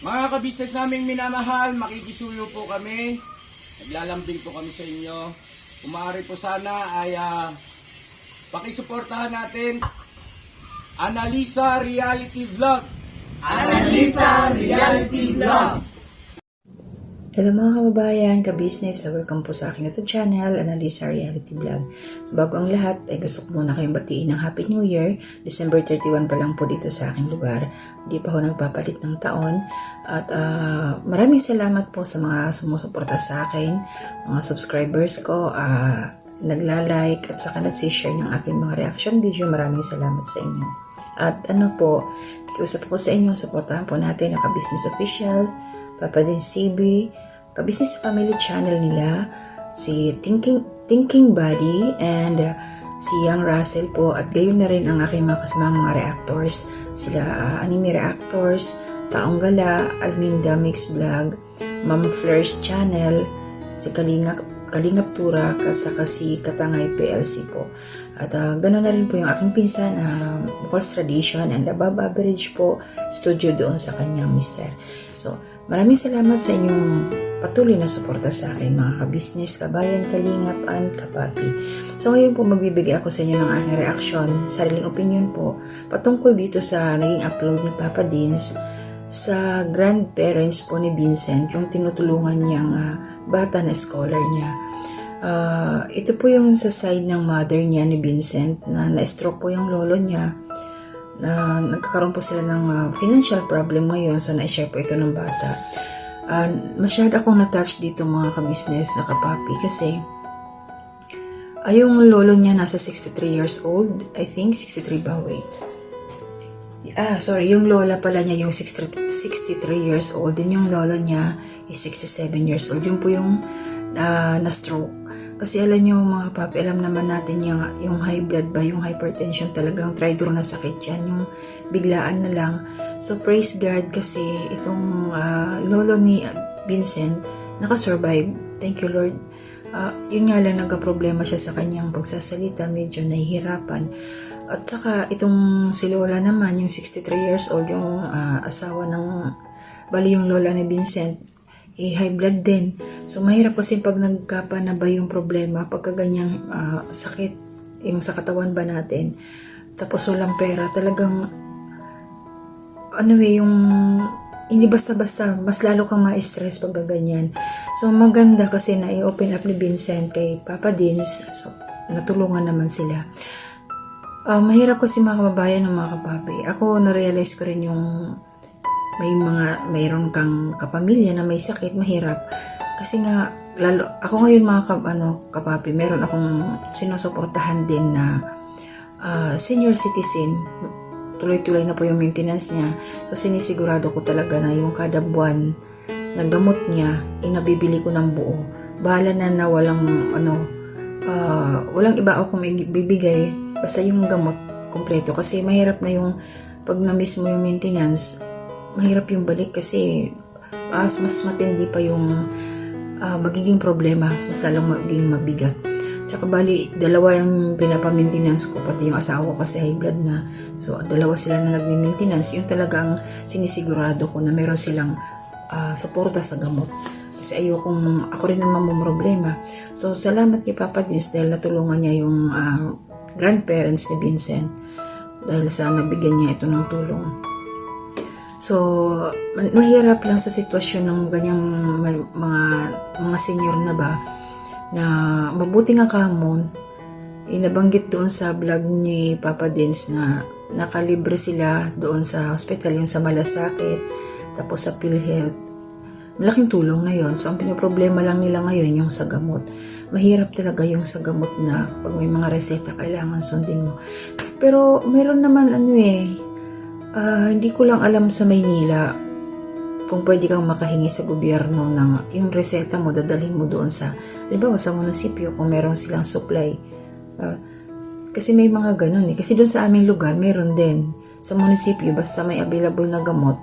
Mga kabisnes naming minamahal, makikisuyo po kami. Naglalambing po kami sa inyo. Kung maaari po sana ay pakisuportahan natin Analisa Reality Vlog. Analisa Reality Vlog. Hello mga kababayan, ka-business, welcome po sa aking YouTube channel, Analisa Reality Vlog. So bago ang lahat, ay gusto ko muna kayong batiin ng Happy New Year. December 31 pa lang po dito sa aking lugar. Hindi pa ako nagpapalit ng taon. At maraming salamat po sa mga sumusuporta sa akin, mga subscribers ko, nagla-like at saka nagsishare ng aking mga reaction video. Maraming salamat sa inyo. At kiusap ko sa inyo, suportahan po natin ang ka-business official, Papa Dins TV, ka-business family channel nila, si Thinking Buddy, and si Young Russell po, at gayon na rin ang aking mga kasamang mga reactors, sila anime reactors, Taong Gala, Alminda Mix Vlog, Ma'am Flir's channel, si Kalingap Tura, saka si Katangay PLC po. At ganoon na rin po yung aking pinsan, Bukas Tradition and Above Average po, studio doon sa kanyang mister. So, maraming salamat sa inyong patuloy na suporta sa akin, mga ka-business, kabayan, kalingap, and kapapi. So ngayon po magbibigay ako sa inyo ng aking reaction, sariling opinion po, patungkol dito sa naging upload ni Papa Dins sa grandparents po ni Vincent, yung tinutulungan niyang bata na scholar niya. Ito po yung sa side ng mother niya ni Vincent, na na-stroke po yung lolo niya, na nagkakaroon po sila ng financial problem ngayon, so na-share po ito ng bata. Masyado akong na-touch dito mga ka-business na kapapi, kasi yung lolo niya nasa 63 years old, I think 63 ba, wait. Sorry, yung lola pala niya yung 63 years old, din yung lolo niya is 67 years old. Yun po yung na-stroke. Kasi alam nyo mga papi, alam naman natin yung high blood ba, yung hypertension, talagang traitor na sakit yan, yung biglaan na lang. So praise God kasi itong lolo ni Vincent nakasurvive. Thank you Lord. Yun nga lang, nagka-problema siya sa kanyang pagsasalita, medyo nahihirapan. At saka itong si lola naman, yung 63 years old, yung asawa ng, bali yung lola ni Vincent, high blood din. So, mahirap kasi pag nagkapanabay yung problema, pagka ganyang sakit, yung sa katawan ba natin, tapos walang pera, talagang, yung, hindi basta-basta, mas lalo kang ma-stress pag ganyan. So, maganda kasi na i-open up ni Vincent kay Papa Dins, so, natulungan naman sila. Mahirap kasi mga kababayan ng mga kapapi. Ako, na-realize ko rin yung mayroon kang kapamilya na may sakit, mahirap. Kasi nga, lalo, ako ngayon mga kapapi, meron akong sinusuportahan din na senior citizen. Tuloy-tuloy na po yung maintenance niya. So, sinisigurado ko talaga na yung kada buwan na gamot niya, inabibili ko ng buo. Bahala na walang, walang iba ako may bibigay, basta yung gamot, kompleto. Kasi mahirap na yung, pag na-miss mo yung maintenance, mahirap yung balik kasi mas matindi pa yung magiging problema, mas lalong magiging mabigat. Tsaka bali, dalawa yung pinapa-maintenance ko, pati yung asawa ko kasi high blood na. So, dalawa sila na nagme-maintenance. Yung talagang sinisigurado ko na meron silang suporta sa gamot. Kasi ayokong, ako rin naman mong problema. So, salamat kay Papa Dins dahil natulungan niya yung grandparents ni Vincent. Dahil sa nabigyan niya ito ng tulong. So, mahirap lang sa sitwasyon ng ganyang mga senior na ba, na mabuti nga kamon, inabanggit doon sa vlog ni Papa Dins na nakalibre sila doon sa hospital, yung sa Malasakit, tapos sa PhilHealth. Malaking tulong na yon. So, ang pinoproblema lang nila ngayon yung sa gamot. Mahirap talaga yung sa gamot na pag may mga reseta, kailangan sundin mo. Pero, meron naman hindi ko lang alam sa Maynila kung pwede kang makahingi sa gobyerno ng yung reseta mo, dadalhin mo doon sa, halimbawa sa munisipyo kung meron silang supply. Kasi may mga ganun Kasi doon sa aming lugar, meron din. Sa munisipyo, basta may available na gamot,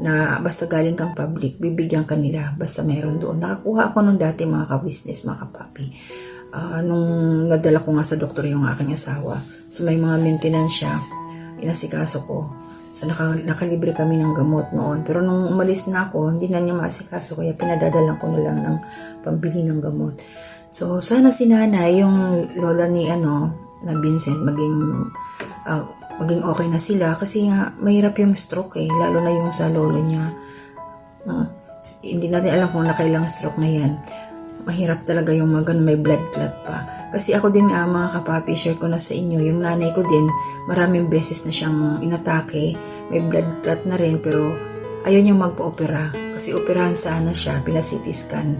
na basta galing kang public, bibigyan ka nila, basta meron doon. Nakakuha ako nung dati mga ka-business, mga kapapi. Nung nadala ko nga sa doktor yung aking asawa. So may mga maintenance siya, inasikaso ko. So nakalibre kami ng gamot noon. Pero nung umalis na ako, hindi na niya maasikaso kaya pinadadalan ko na lang ng pambili ng gamot. So sana si nanay, yung lola ni na Vincent, maging okay na sila kasi nga mahirap yung stroke lalo na yung sa lolo niya. Hindi natin alam kung nakailang stroke na yan. Mahirap talaga yung may blood clot pa. Kasi ako din mga kapapi, share ko na sa inyo, yung nanay ko din, maraming beses na siyang inatake, may blood clot na rin, pero ayaw niyang magpa-opera. Kasi operahan sana siya, pina-CT scan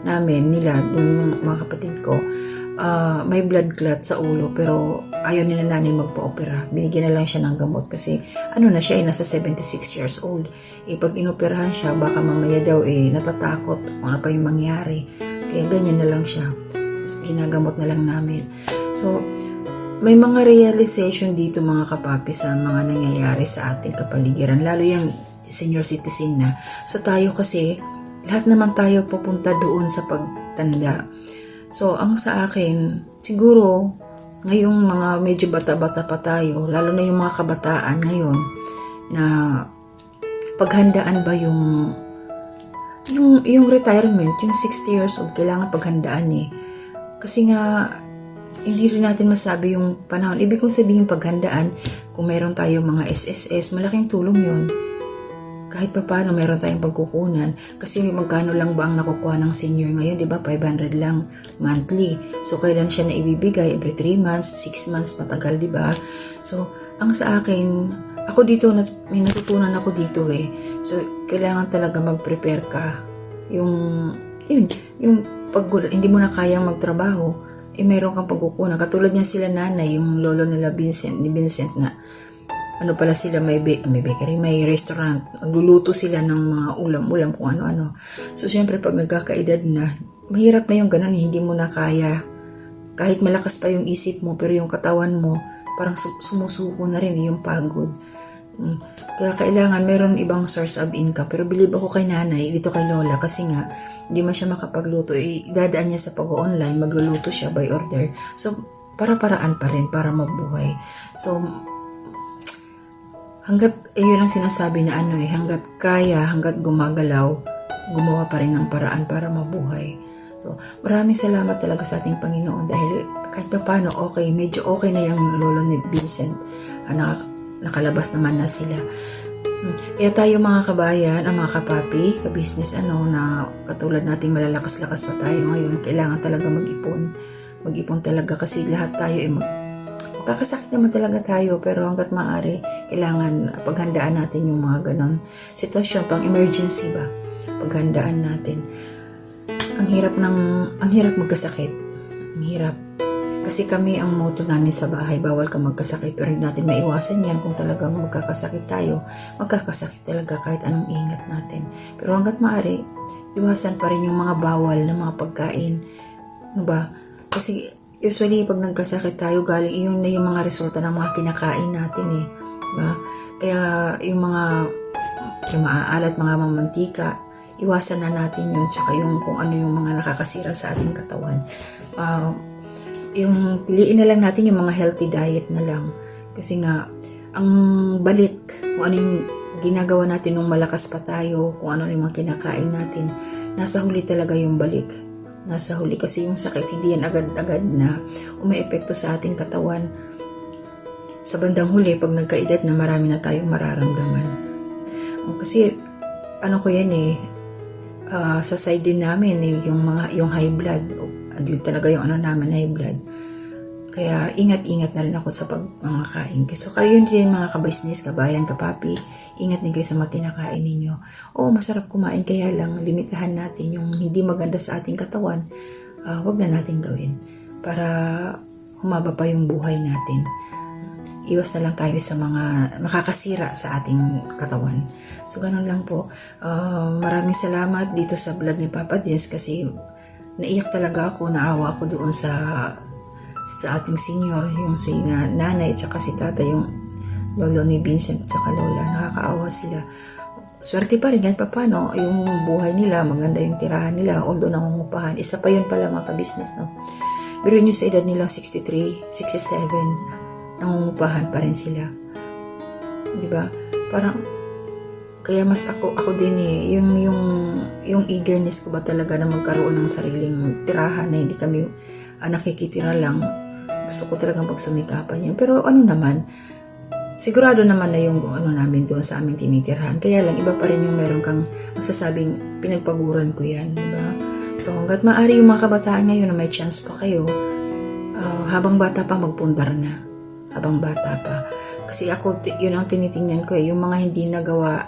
namin nila, yung mga kapatid ko, may blood clot sa ulo, pero ayaw nila nanay magpa-opera. Binigyan na lang siya ng gamot kasi na siya, nasa 76 years old. Pag inoperahan siya, baka mamaya daw natatakot kung ano pa yung mangyari. Kaya ganyan na lang siya. Ginagamot na lang namin. So, may mga realization dito mga kapapi sa mga nangyayari sa ating kapaligiran. Lalo yung senior citizen na. So, tayo kasi, lahat naman tayo pupunta doon sa pagtanda. So, ang sa akin, siguro, ngayong mga medyo bata-bata pa tayo, lalo na yung mga kabataan ngayon, na paghandaan ba yung retirement, yung 60 years old, kailangan paghandaan Kasi nga, hindi rin natin masabi yung panahon. Ibig kong sabihin paghandaan, kung meron tayong mga SSS, malaking tulong yun. Kahit pa paano, meron tayong pagkukunan. Kasi magkano lang ba ang nakukuha ng senior ngayon, di ba? 500 lang monthly. So, kailan siya na ibibigay? Every 3 months, 6 months, matagal, di ba? So, ang sa akin, ako dito, may natutunan ako dito So, kailangan talaga mag-prepare ka. Yung pag hindi mo na kayang magtrabaho, meron kang pagkukunan. Katulad niya sila nanay, yung lolo nila ni Vincent na pala sila, may bakery, may restaurant, nagluluto sila ng mga ulam-ulam kung ano-ano. So, syempre, pag nagkakaedad na, mahirap na yung ganun, hindi mo na kaya. Kahit malakas pa yung isip mo, pero yung katawan mo, parang sumusuko na rin yung pagod. Kaya kailangan meron ibang source of income. Pero believe ako kay nanay, dito kay lola, kasi nga, hindi man siya makapagluto. Dadaan niya sa pag-online, magluluto siya by order. So, para-paraan pa rin, para mabuhay. So, yun ang sinasabi na hanggat kaya, hanggat gumagalaw, gumawa pa rin ng paraan para mabuhay. So, maraming salamat talaga sa ating Panginoon dahil kahit pa paano, medyo okay na yung lolo ni Vincent. Nakalabas naman na sila. Kaya tayo mga kabayan, ang mga kapapi, ka-business na katulad nating malalakas-lakas pa tayo ngayon, kailangan talaga mag-ipon. Mag-ipon talaga kasi lahat tayo magkakasakit naman talaga tayo, pero hanggat maaari, kailangan paghandaan natin yung mga ganon sitwasyon, pang emergency ba? Paghandaan natin. Ang hirap magkasakit. Ang hirap. Kasi kami, ang motto namin sa bahay, bawal ka magkasakit, pero hindi natin maiwasan yan kung talagang magkakasakit tayo. Magkakasakit talaga kahit anong ingat natin. Pero hanggat maaari, iwasan pa rin yung mga bawal na mga pagkain. Ba? Kasi usually, pag nagkasakit tayo, galing yun na yung mga resulta ng mga kinakain natin Ba? Kaya yung maaalat, mga mamantika, iwasan na natin yun. Tsaka yung kung ano yung mga nakakasira sa ating katawan. Yung piliin na lang natin yung mga healthy diet na lang. Kasi nga, ang balik, kung ano yung ginagawa natin nung malakas pa tayo, kung ano yung mga kinakain natin, nasa huli talaga yung balik. Nasa huli kasi yung sakit, hindi yan agad-agad na umaepekto sa ating katawan. Sa bandang huli, pag nagkaedad na, marami na tayong mararamdaman. Kasi, ko yan sa side din namin, yung high blood, yun talaga yung namin, high blood. Kaya ingat-ingat na rin ako sa pagkakain. So kayo din mga kabisnes, kabayan, kapapi, ingat din kayo sa mga kinakain ninyo. Masarap kumain, kaya lang limitahan natin yung hindi maganda sa ating katawan. Wag na natin gawin para humaba pa yung buhay natin. Iwas na lang tayo sa mga makakasira sa ating katawan. So ganun lang po. Maraming salamat dito sa vlog ni Papa Dins kasi naiyak talaga ako, naawa ako doon sa ating senior, yung si nanay at saka si tata, yung lolo ni Vincent at saka lola. Nakakaawa sila. Swerte pa rin, kahit pa paano, yung buhay nila, maganda yung tirahan nila, although nangungupahan. Isa pa yun pala mga ka-business, Pero yun sa edad nilang 63, 67, nangungupahan pa rin sila. Diba? parang, kaya mas ako din yung eagerness ko ba talaga na magkaroon ng sariling tirahan na hindi kami nakikitira lang. Gusto ko talagang pagsumikapan yan. Pero ano naman, sigurado naman na yung namin doon sa aming tinitirhan. Kaya lang, iba pa rin yung meron kang masasabing pinagpaguran ko yan, diba? So, hanggat maaari yung mga kabataan ngayon na may chance pa kayo, habang bata pa, magpundar na. Habang bata pa. Kasi ako, yun ang tinitingnan ko yung mga hindi nagawa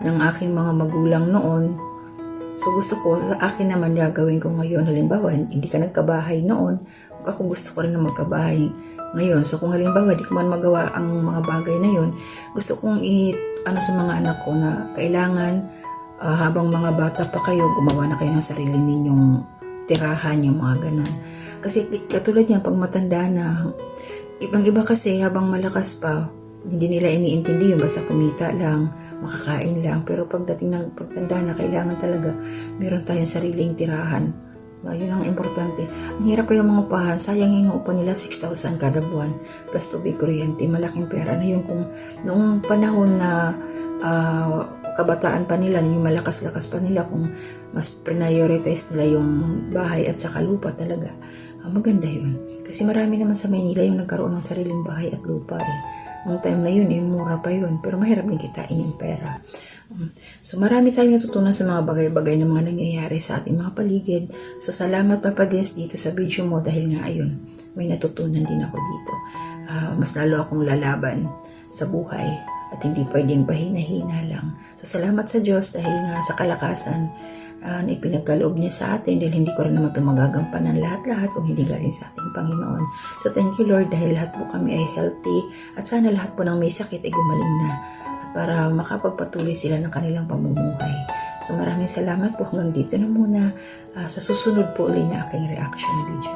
ng aking mga magulang noon. So, gusto ko, sa akin naman gagawin ko ngayon. Halimbawa, hindi ka nagkabahay noon. Ako gusto ko rin na magkabahay ngayon. So, kung halimbawa, di ko man magawa ang mga bagay na yun, gusto kong sa mga anak ko na kailangan habang mga bata pa kayo, gumawa na kayo ng sarili ninyong tirahan, yung mga ganon. Kasi katulad yan, pag matanda na, ibang-iba kasi habang malakas pa, hindi nila iniintindi yung basta kumita lang, makakain lang. Pero pagdating ng pagtanda na, kailangan talaga meron tayong sariling tirahan. Yun ang importante. Ang hirap kaya mga upahan, sayang yung upa nila 6,000 kada buwan plus tubig, kuryente, malaking pera na yun. Kung noong panahon na kabataan pa nila, yung malakas-lakas pa nila, kung mas prioritize nila yung bahay at saka lupa talaga, maganda yun. Kasi marami naman sa Maynila yung nagkaroon ng sariling bahay at lupa Noong time na yun, mura pa yun. Pero mahirap din kitain yung pera. So marami tayong natutunan sa mga bagay-bagay na mga nangyayari sa ating mga paligid. So salamat Papa Des dito sa video mo dahil nga ayun, may natutunan din ako dito. Mas lalo akong lalaban sa buhay at hindi pwedeng pahina-hina lang. So salamat sa Diyos dahil nga sa kalakasan na ipinagkaloob niya sa atin dahil hindi ko rin naman ito magagampanan lahat-lahat kung hindi galing sa ating Panginoon. So thank you Lord dahil lahat po kami ay healthy at sana lahat po ng may sakit ay gumaling na at para makapagpatuloy sila ng kanilang pamumuhay. So maraming salamat po, hanggang dito na muna. Sa susunod po ulit na aking reaction video.